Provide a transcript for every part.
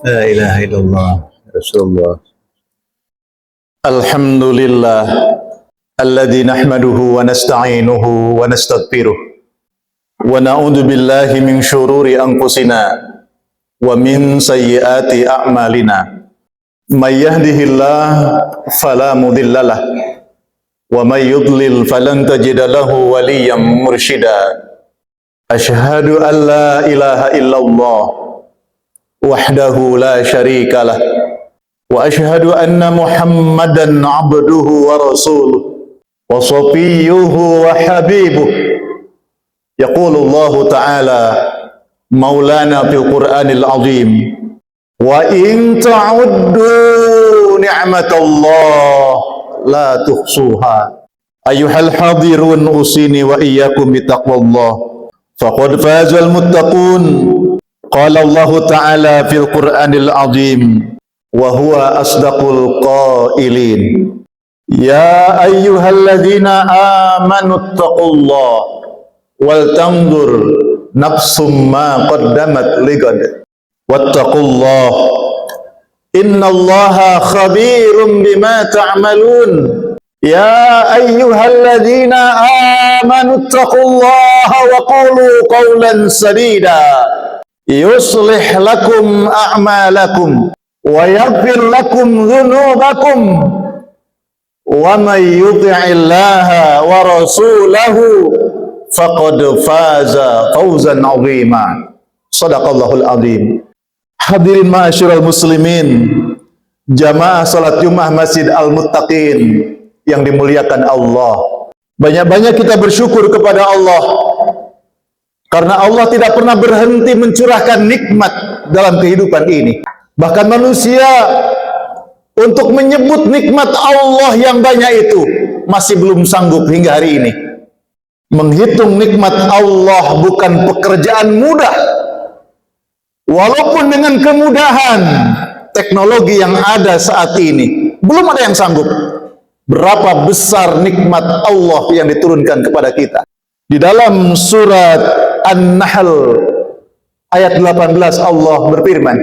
La ilaha illallah Rasulullah. Alhamdulillah alladzi nahmaduhu wa nasta'inuhu wa nastaghfiruh wa na'udzu billahi min syururi anfusina wa min sayyiati a'malina. May yahdihillah fala mudhillalah wa may yudlil falan tajida lahu waliyyan mursyida. Asyhadu an la ilaha illallah wahdahu la syarikalah wa asyhadu anna Muhammadan abduhu wa rasuluh wa safiyyuhu wa habibuh. Yaqulu Allah ta'ala maulana fil Qur'anil azim, wa in ta'uddu ni'matallah la tuhsuha. Ayyuhal hadirun usini wa iyyakum bitaqwallah faqad fazal muttaqun. Qala Allah ta'ala fil Qur'anil azim wa huwa asdaqul qailin, ya ayyuhalladzina amanu taqullah wal tanzur nafsum ma qaddamat ligad wattaqullah innallaha khabirum bima ta'malun. Ya ayyuhalladzina amanu taqullaha wa qulu qawlan sadida yuslih lakum a'malakum wa yaghfir lakum dhunubakum wa may yuti'illaha wa rasulahu faqad faza fawzan 'azima. Shadaqallahul azim. Hadirin ma'asyiral muslimin, jamaah salat Jumat Masjid Al-Muttaqin yang dimuliakan Allah. Banyak-banyak kita bersyukur kepada Allah karena Allah tidak pernah berhenti mencurahkan nikmat dalam kehidupan ini. Bahkan manusia untuk menyebut nikmat Allah yang banyak itu masih belum sanggup hingga hari ini. Menghitung nikmat Allah bukan pekerjaan mudah. Walaupun dengan kemudahan teknologi yang ada saat ini, belum ada yang sanggup. Berapa besar nikmat Allah yang diturunkan kepada kita. Di dalam surat An-Nahl ayat 18 Allah berfirman,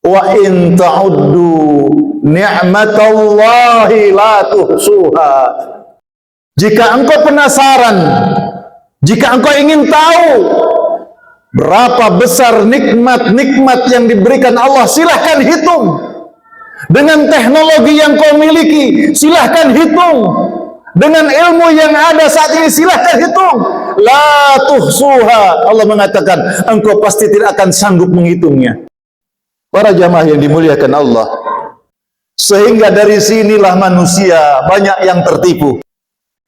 wa in ta'uddu ni'matallahi la tuhsuha. Jika engkau penasaran, jika engkau ingin tahu berapa besar nikmat-nikmat yang diberikan Allah, silahkan hitung. Dengan teknologi yang kau miliki, silahkan hitung. Dengan ilmu yang ada saat ini, silahkan hitung. La tuhsuha. Allah mengatakan, engkau pasti tidak akan sanggup menghitungnya. Para jamaah yang dimuliakan Allah, sehingga dari sinilah manusia banyak yang tertipu.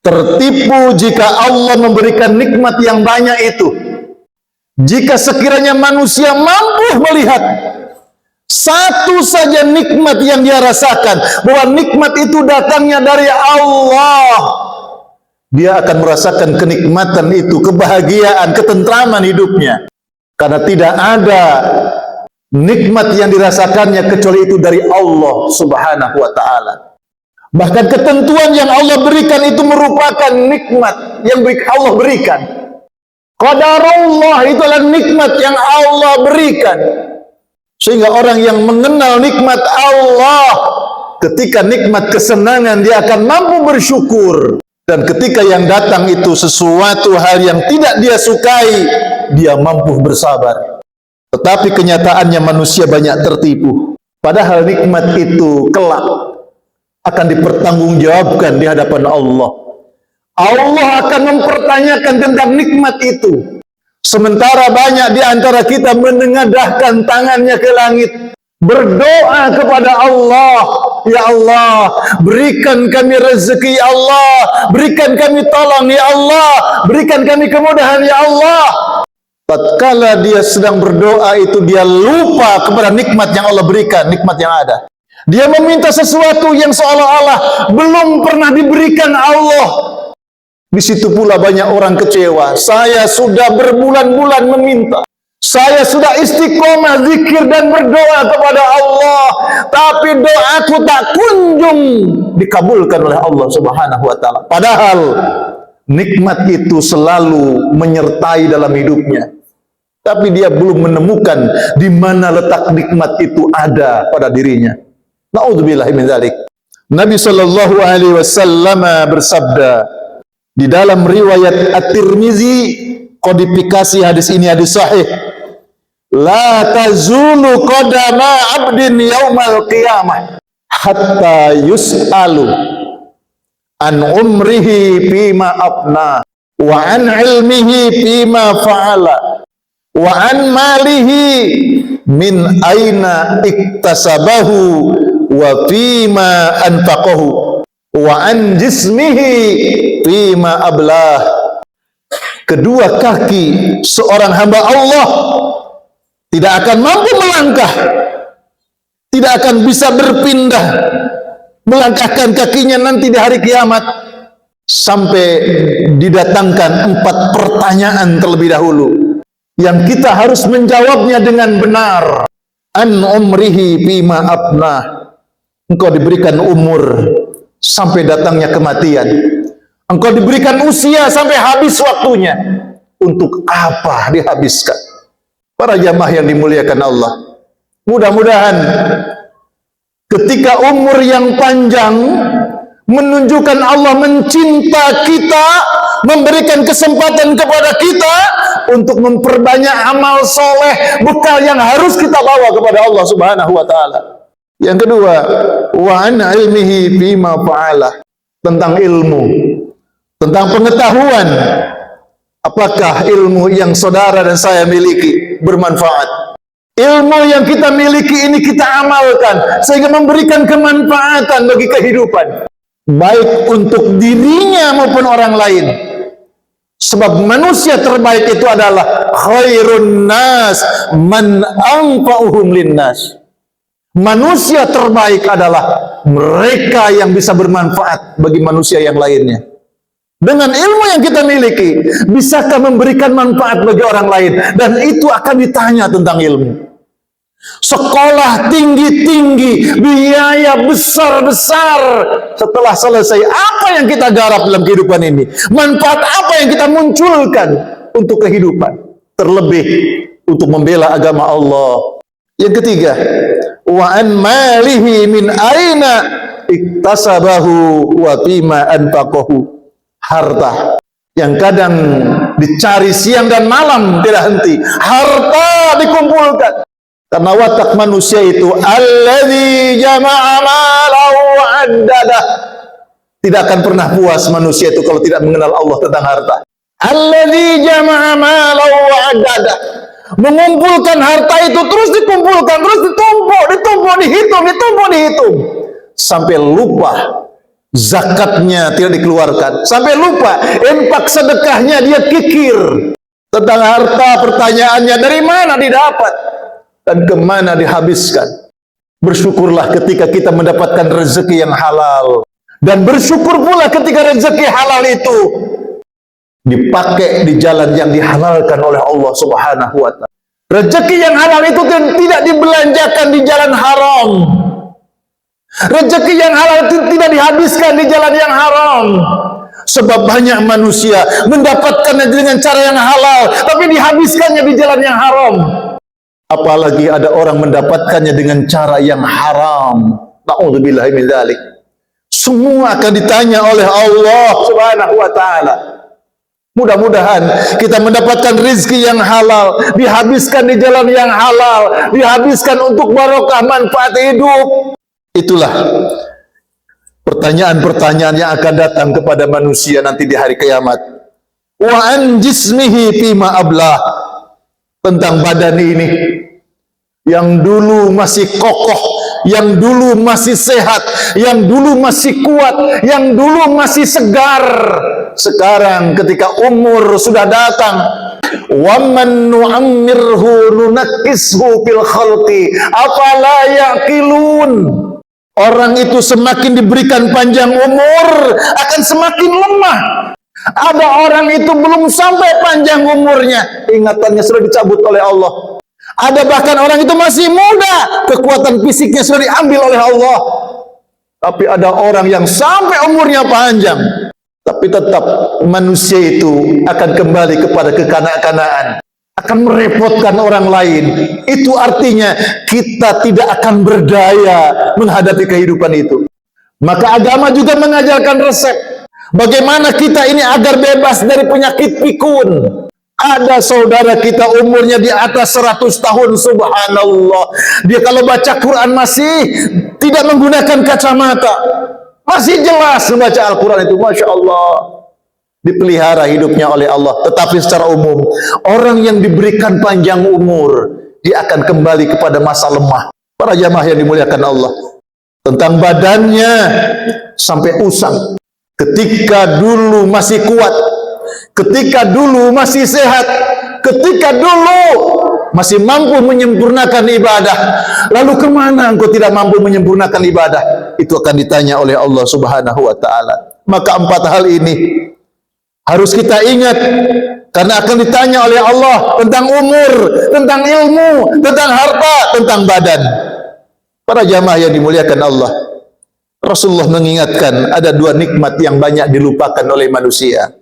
Tertipu jika Allah memberikan nikmat yang banyak itu. Jika sekiranya manusia mampu melihat satu saja nikmat yang dia rasakan, bahwa nikmat itu datangnya dari Allah, dia akan merasakan kenikmatan itu, kebahagiaan, ketentraman hidupnya. Karena tidak ada nikmat yang dirasakannya kecuali itu dari Allah Subhanahu wa ta'ala. Bahkan ketentuan yang Allah berikan itu merupakan nikmat yang Allah berikan. Qadarullah itu adalah nikmat yang Allah berikan. Sehingga orang yang mengenal nikmat Allah, ketika nikmat kesenangan dia akan mampu bersyukur. Dan ketika yang datang itu sesuatu hal yang tidak dia sukai, dia mampu bersabar. Tetapi kenyataannya manusia banyak tertipu. Padahal nikmat itu kelak akan dipertanggungjawabkan di hadapan Allah. Allah akan mempertanyakan tentang nikmat itu. Sementara banyak di antara kita menengadahkan tangannya ke langit, berdoa kepada Allah, ya Allah, berikan kami rezeki, ya Allah, berikan kami tolong, ya Allah, berikan kami kemudahan, ya Allah. Tatkala dia sedang berdoa itu, dia lupa kepada nikmat yang Allah berikan, nikmat yang ada. Dia meminta sesuatu yang seolah-olah belum pernah diberikan Allah. Di situ pula banyak orang kecewa. Saya sudah berbulan-bulan meminta, saya sudah istiqomah zikir dan berdoa kepada Allah, tapi doaku tak kunjung dikabulkan oleh Allah Subhanahu wa ta'ala. Padahal nikmat itu selalu menyertai dalam hidupnya, tapi dia belum menemukan di mana letak nikmat itu ada pada dirinya. Na'udzubillahi min dzalik. Nabi sallallahu alaihi wasallam bersabda di dalam riwayat At-Tirmizi, kodifikasi hadis ini hadis sahih, la tazulu qadama 'abdin yaumal qiyamah hatta yus'alu an umrihi fima afna wa an ilmihi fima fa'ala wa an malihi min aina iktasabahu wa fima anfaqahu wa an jismihi fima ablah. Kedua kaki seorang hamba Allah tidak akan mampu melangkah, tidak akan bisa berpindah, melangkahkan kakinya nanti di hari kiamat, sampai didatangkan 4 pertanyaan terlebih dahulu yang kita harus menjawabnya dengan benar. An umrihi bima abnah, engkau diberikan umur sampai datangnya kematian, engkau diberikan usia sampai habis waktunya. Untuk apa dihabiskan? Para jamaah yang dimuliakan Allah, mudah-mudahan ketika umur yang panjang menunjukkan Allah mencinta kita, memberikan kesempatan kepada kita untuk memperbanyak amal soleh, bekal yang harus kita bawa kepada Allah Subhanahu wa ta'ala. Yang kedua, wa an ilmihi bima fa'ala, tentang ilmu, tentang pengetahuan. Apakah ilmu yang saudara dan saya miliki bermanfaat? Ilmu yang kita miliki ini kita amalkan sehingga memberikan kemanfaatan bagi kehidupan, baik untuk dirinya maupun orang lain. Sebab manusia terbaik itu adalah khairun nas man anfa'uhum linnas. Manusia terbaik adalah mereka yang bisa bermanfaat bagi manusia yang lainnya. Dengan ilmu yang kita miliki, bisakah memberikan manfaat bagi orang lain? Dan itu akan ditanya tentang ilmu. Sekolah tinggi-tinggi, biaya besar-besar, setelah selesai apa yang kita garap dalam kehidupan ini? Manfaat apa yang kita munculkan untuk kehidupan? Terlebih untuk membela agama Allah. Yang ketiga, wa an malihi min aina iktasabahu wa bima anfaqahu. Harta yang kadang dicari siang dan malam tidak henti, harta dikumpulkan. Karena watak manusia itu alladzi jama'a malahu wa addadah. Tidak akan pernah puas manusia itu kalau tidak mengenal Allah tentang harta. Alladzi jama'a malahu wa addadah. Mengumpulkan harta itu terus dikumpulkan, terus ditumpuk, dihitung sampai lupa zakatnya tidak dikeluarkan, sampai lupa infak sedekahnya dia kikir. Tentang harta pertanyaannya dari mana didapat dan kemana dihabiskan. Bersyukurlah ketika kita mendapatkan rezeki yang halal, dan bersyukur pula ketika rezeki halal itu dipakai di jalan yang dihalalkan oleh Allah Subhanahu wa ta'ala. Rezeki yang halal itu tidak dibelanjakan di jalan haram. Rezeki yang halal itu tidak dihabiskan di jalan yang haram. Sebab banyak manusia mendapatkannya dengan cara yang halal, tapi dihabiskannya di jalan yang haram. Apalagi ada orang mendapatkannya dengan cara yang haram. Na'udzubillahi min dzalik. Semua akan ditanya oleh Allah Subhanahu wa ta'ala. Mudah-mudahan kita mendapatkan rezeki yang halal, dihabiskan di jalan yang halal, dihabiskan untuk barokah manfaat hidup. Itulah pertanyaan-pertanyaan yang akan datang kepada manusia nanti di hari kiamat. Wa an jismihi fima ablah, tentang badan ini yang dulu masih kokoh, yang dulu masih sehat, yang dulu masih kuat, yang dulu masih segar. Sekarang ketika umur sudah datang, wa man nu'ammirhu nunakkishu fil khalqi afala yaqilun. Orang itu semakin diberikan panjang umur akan semakin lemah. Ada orang itu belum sampai panjang umurnya, ingatannya sudah dicabut oleh Allah. Ada bahkan orang itu masih muda, kekuatan fisiknya sudah diambil oleh Allah. Tapi ada orang yang sampai umurnya panjang, Tapi tetap manusia itu akan kembali kepada kekanak-kanaan, akan merepotkan orang lain. Itu artinya kita tidak akan berdaya menghadapi kehidupan itu. Maka agama juga mengajarkan resep bagaimana kita ini agar bebas dari penyakit pikun. Ada saudara kita umurnya di atas 100 tahun, subhanallah. Dia kalau baca Quran masih tidak menggunakan kacamata, masih jelas membaca Al-Quran itu, Masya Allah. Dipelihara hidupnya oleh Allah. Tetapi secara umum, orang yang diberikan panjang umur, dia akan kembali kepada masa lemah. Para jamaah yang dimuliakan Allah, tentang badannya sampai usang. Ketika dulu masih kuat, ketika dulu masih sehat, ketika dulu masih mampu menyempurnakan ibadah, lalu kemana engkau tidak mampu menyempurnakan ibadah? Itu akan ditanya oleh Allah Subhanahu wa ta'ala. Maka 4 hal ini harus kita ingat, karena akan ditanya oleh Allah tentang umur, tentang ilmu, tentang harta, tentang badan. Para jamaah yang dimuliakan Allah, Rasulullah mengingatkan ada 2 nikmat yang banyak dilupakan oleh manusia.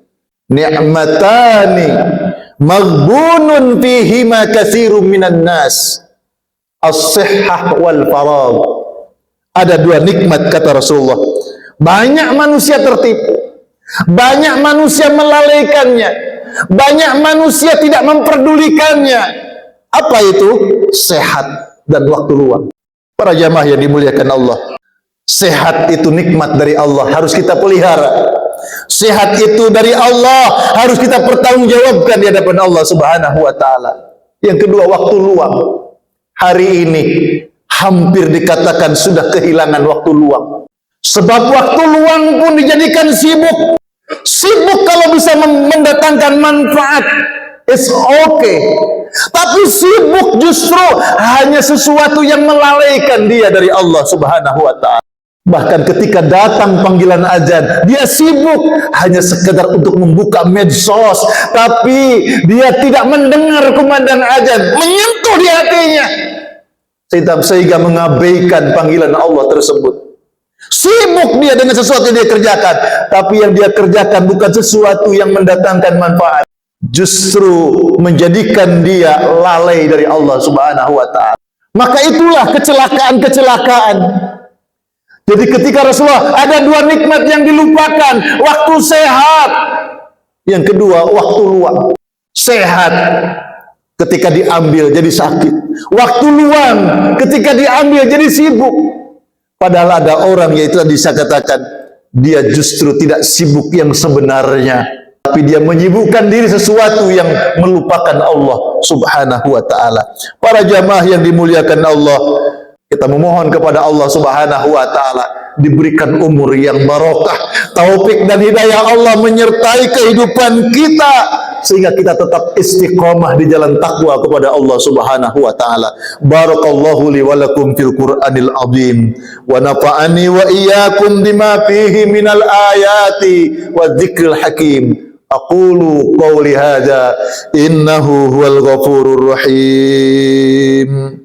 Ni'matani maghbunun fihima katsirun minan nas, as-sihhah wal faragh. Ada 2 nikmat, kata Rasulullah, banyak manusia tertipu, banyak manusia melalaikannya, banyak manusia tidak memperdulikannya. Apa itu? Sehat dan waktu luang. Para jamaah yang dimuliakan Allah, sehat itu nikmat dari Allah, harus kita pelihara. Sehat itu dari Allah, harus kita pertanggungjawabkan di hadapan Allah Subhanahu wa ta'ala. Yang kedua, waktu luang. Hari ini hampir dikatakan sudah kehilangan waktu luang. Sebab waktu luang pun dijadikan sibuk. Sibuk kalau bisa mendatangkan manfaat, it's okay. Tapi sibuk justru hanya sesuatu yang melalaikan dia dari Allah Subhanahu wa ta'ala. Bahkan ketika datang panggilan azan, dia sibuk hanya sekedar untuk membuka medsos, tapi dia tidak mendengar kumandang azan menyentuh di hatinya, sehingga mengabaikan panggilan Allah tersebut. Sibuk dia dengan sesuatu yang dia kerjakan, tapi yang dia kerjakan bukan sesuatu yang mendatangkan manfaat, justru menjadikan dia lalai dari Allah Subhanahu wa ta'ala. Maka itulah kecelakaan-kecelakaan. Jadi ketika Rasulullah, ada 2 nikmat yang dilupakan, waktu sehat, yang kedua waktu luang. Sehat ketika diambil jadi sakit, waktu luang ketika diambil jadi sibuk. Padahal ada orang, yaitu tadi saya katakan, dia justru tidak sibuk yang sebenarnya, tapi dia menyibukkan diri sesuatu yang melupakan Allah Subhanahu wa ta'ala. Para jamaah yang dimuliakan Allah, kita memohon kepada Allah Subhanahu wa ta'ala diberikan umur yang barokah, taufik dan hidayah Allah menyertai kehidupan kita, sehingga kita tetap istiqomah di jalan takwa kepada Allah Subhanahu wa ta'ala. Barakallahu li wa lakum fil Qur'anil azim, wa nafa'ani wa iyyakum bima fihi minal ayati wa dzikril hakim. Aqulu qawli hadza innahu huwal ghafurur rahim.